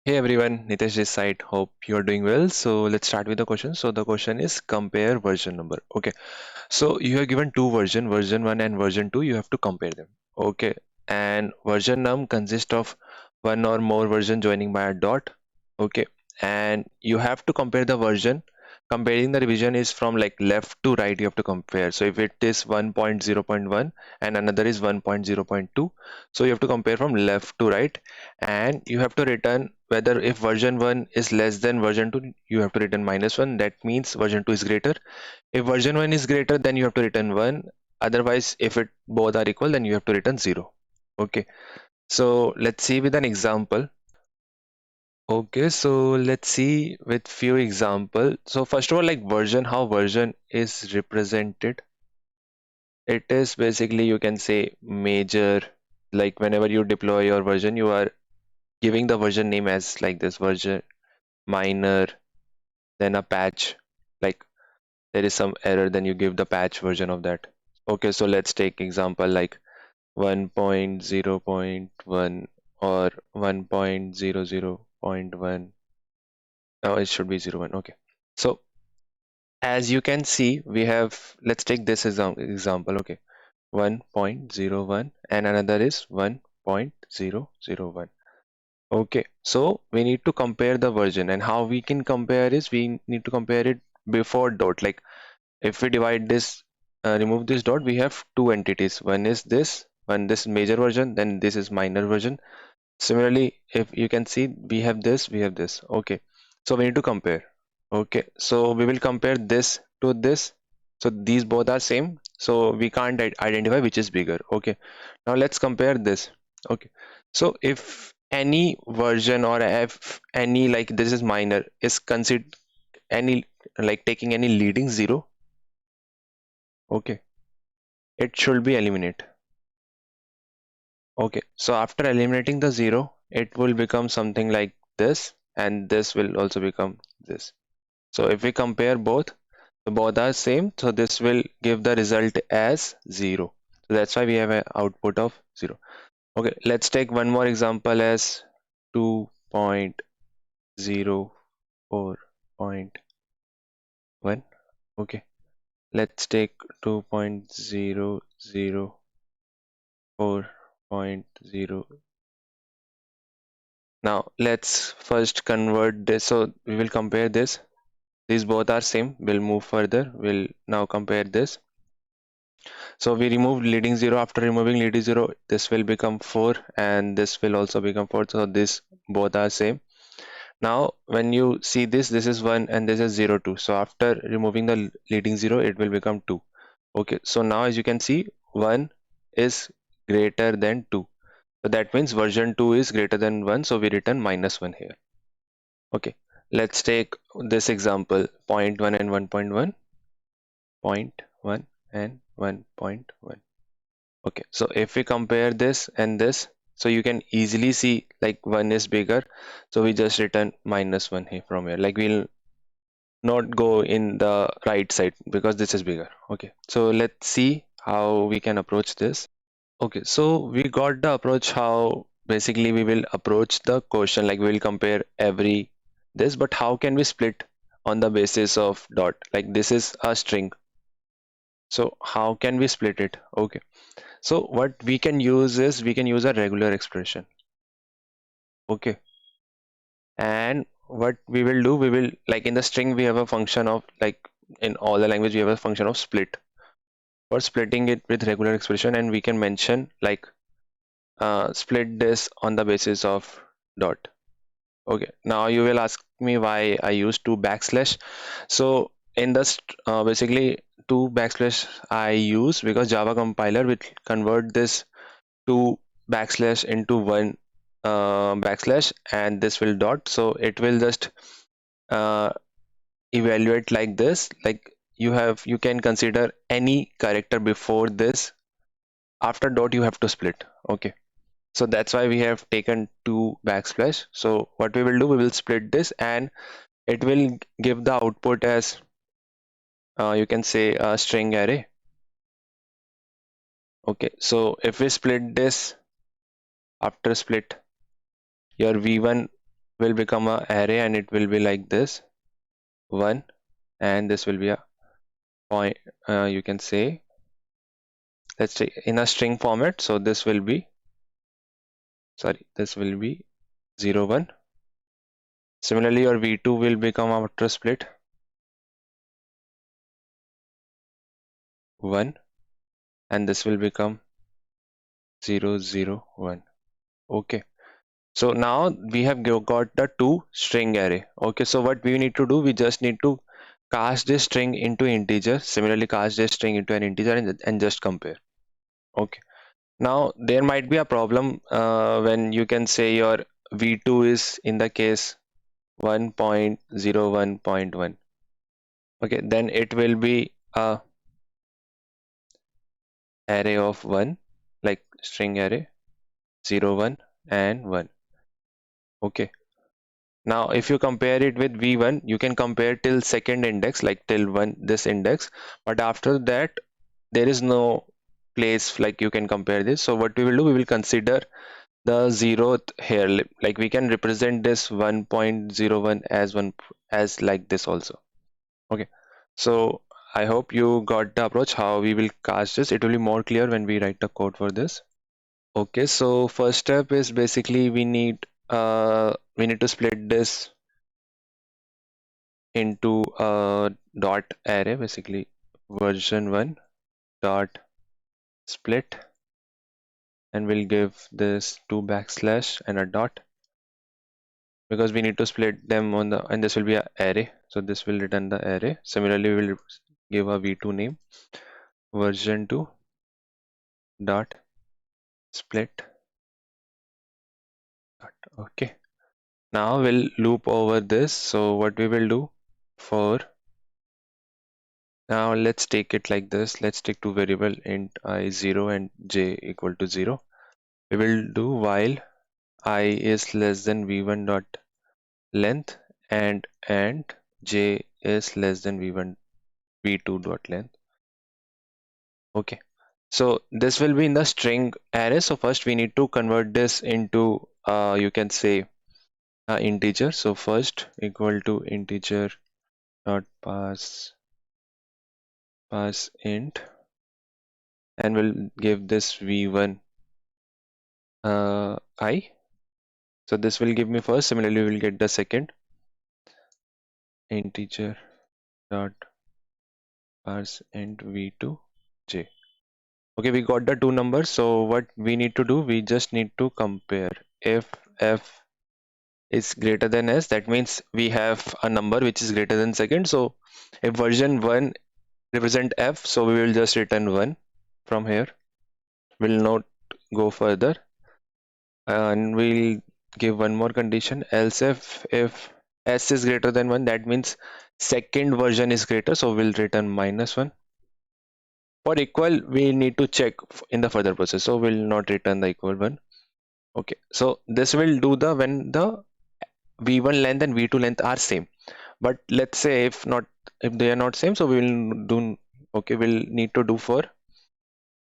Hey everyone, Nitesh this side. Hope you're doing well. So let's start with the question. So the question is compare version number. Okay. So you are given two version 1 and version 2. You have to compare them. Okay. And version num consists of one or more version joining by a dot. Okay. And you have to compare the version. Comparing the revision is from like left to right. You have to compare. So if it is 1.0.1 and another is 1.0.2, so you have to compare from left to right, and you have to return whether if version 1 is less than version 2, you have to return -1. That means version 2 is greater. If version 1 is greater, then you have to return 1. Otherwise, if it both are equal, then you have to return 0. Okay, so let's see with an example. Okay, so let's see with few example. So first of all, like version, how version is represented. It is basically, you can say, major. Like whenever you deploy your version, you are giving the version name as like this: version, minor, then a patch. Like there is some error, then you give the patch version of that. Okay, so let's take example like 1.0.1 or 1.00.1. Now it should be 0.1. Okay, so as you can see, we have, let's take this example. Okay, 1.01 and another is 1.001. Okay, so we need to compare the version, and how we can compare is we need to compare it before dot. Like if we divide this, remove this dot, we have two entities. One is this major version, then this is minor version. Similarly, if you can see, we have this, we have this. Okay, so we need to compare. Okay, so we will compare this to this. So these both are same, so we can't identify which is bigger. Okay, now let's compare this. Okay, so if any version or if any, like this is minor, is considered any, like taking any leading 0, okay, it should be eliminate. Okay, so after eliminating the 0, it will become something like this, and this will also become this. So if we compare both, so both are same, so this will give the result as 0. So that's why we have an output of 0. Okay, let's take one more example as 2.04.1. Okay, let's take 2.004.0. Now let's first convert this. So we will compare this. These both are same. We'll move further. We'll now compare this. So we remove leading 0. After removing leading 0, this will become 4 and this will also become 4. So this both are same. Now when you see this, this is 1 and this is 0 2. So after removing the leading 0, it will become 2. Okay, so now as you can see, 1 is greater than 2. So that means version 2 is greater than 1. So we return -1 here. Okay, let's take this example, 0.1 and 1.1, 0.1 and 1.1. Okay, so if we compare this and this, so you can easily see like 1 is bigger, so we just return -1 here from here. Like we'll not go in the right side because this is bigger. Okay, so let's see how we can approach this. Okay, so we got the approach how basically we will approach the question, like we will compare every this, but how can we split on the basis of dot? Like this is a string, so how can we split it? Okay, so what we can use is we can use a regular expression. Okay, and what we will do, we will, like in the string we have a function of, like in all the language we have a function of split for splitting it with regular expression, and we can mention like split this on the basis of dot. Okay, now you will ask me why I use two backslash. So in this basically two backslash I use because Java compiler will convert this two backslash into one backslash, and this will dot. So it will just uh, evaluate like this. Like you can consider any character before this. After dot you have to split. Okay. So that's why we have taken two backslash. So what we will do, we will split this and it will give the output as you can say a string array. Okay, so if we split this, after split, your v1 will become a array, and it will be like this 1, and this will be a point, you can say, let's say in a string format. So this will be, sorry, this will be 0 1. Similarly, your v2 will become after split 1, and this will become 0 0 1. Okay, so now we have got the two string array. Okay, so what we need to do, we just need to cast this string into integer, similarly cast this string into an integer, and just compare. Okay, now there might be a problem when you can say your v2 is in the case 1.01.1. okay, then it will be a array of 1, like string array 0 1 and 1. Okay, now if you compare it with v1, you can compare till second index, like till 1 this index, but after that there is no place like you can compare this. So what we will do, we will consider the zeroth here, like we can represent this 1.01 as one, as like this also. Okay, so I hope you got the approach how we will cast this. It will be more clear when we write the code for this. Okay, so first step is basically we need to split this into a dot array, basically version1 dot split, and we'll give this two backslash and a dot, because we need to split them on the, and this will be a array, so this will return the array. Similarly, we will give a v2 name version2 dot split dot. Okay, now we'll loop over this. So what we will do for now, let's take it like this. Let's take two variable int I 0 and j equal to 0. We will do while I is less than v1 dot length and j is less than v2 dot length. Okay, so this will be in the string array. So first we need to convert this into you can say integer. So first equal to integer dot pass int, and we'll give this v1 I. So this will give me first. Similarly, we will get the second integer dot parse int v2 j. Okay, we got the two numbers. So what we need to do, we just need to compare. If f is greater than s, that means we have a number which is greater than second. So if version1 represent f, so we will just return 1 from here. We'll not go further, and we'll give one more condition, else if s is greater than 1, that means second version is greater, so we'll return -1. For equal, we need to check in the further process, so we'll not return the equal one. Okay, so this will do the when the v1 length and v2 length are same. But let's say if they are not same, so we will do, okay, we'll need to do for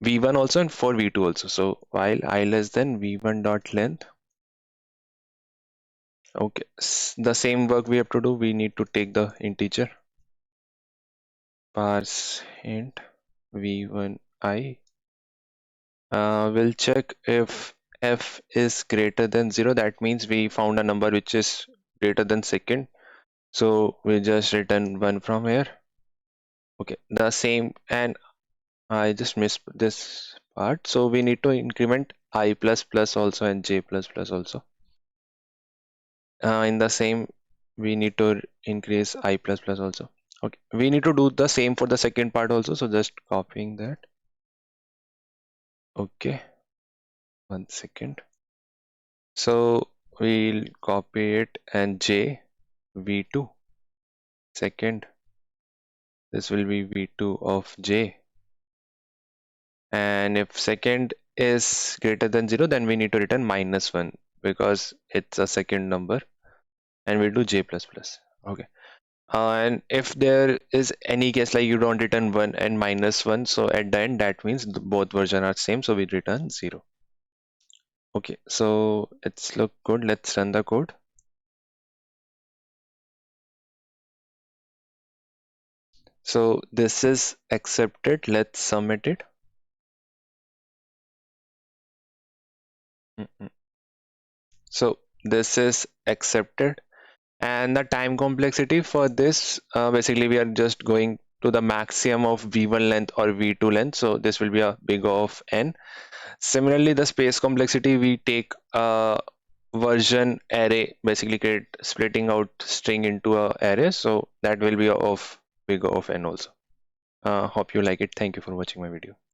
v1 also and for v2 also. So while I less than v1 dot length, okay, the same work we have to do. We need to take the integer parse int v1 I. We'll check if f is greater than 0. That means we found a number which is greater than second. So we just return 1 from here. Okay, the same, and I just missed this part. So we need to increment I plus plus also and j plus plus also. In the same, we need to increase I plus plus also. Okay, we need to do the same for the second part also. So just copying that. Okay, 1 second. So we'll copy it and j v2 second. This will be v2 of j. And if second is greater than 0, then we need to return -1 because it's a second number, and we'll do j plus plus. Okay. And if there is any case like you don't return 1 and -1, so at the end that means both versions are same, so we return 0. Okay, so it's look good. Let's run the code. So this is accepted. Let's submit it. Mm-mm. So this is accepted. And the time complexity for this, basically we are just going to the maximum of v1 length or v2 length. So this will be a big O of n. Similarly, the space complexity, we take a version array, basically create splitting out string into a array. So that will be of big O of n also. Hope you like it. Thank you for watching my video.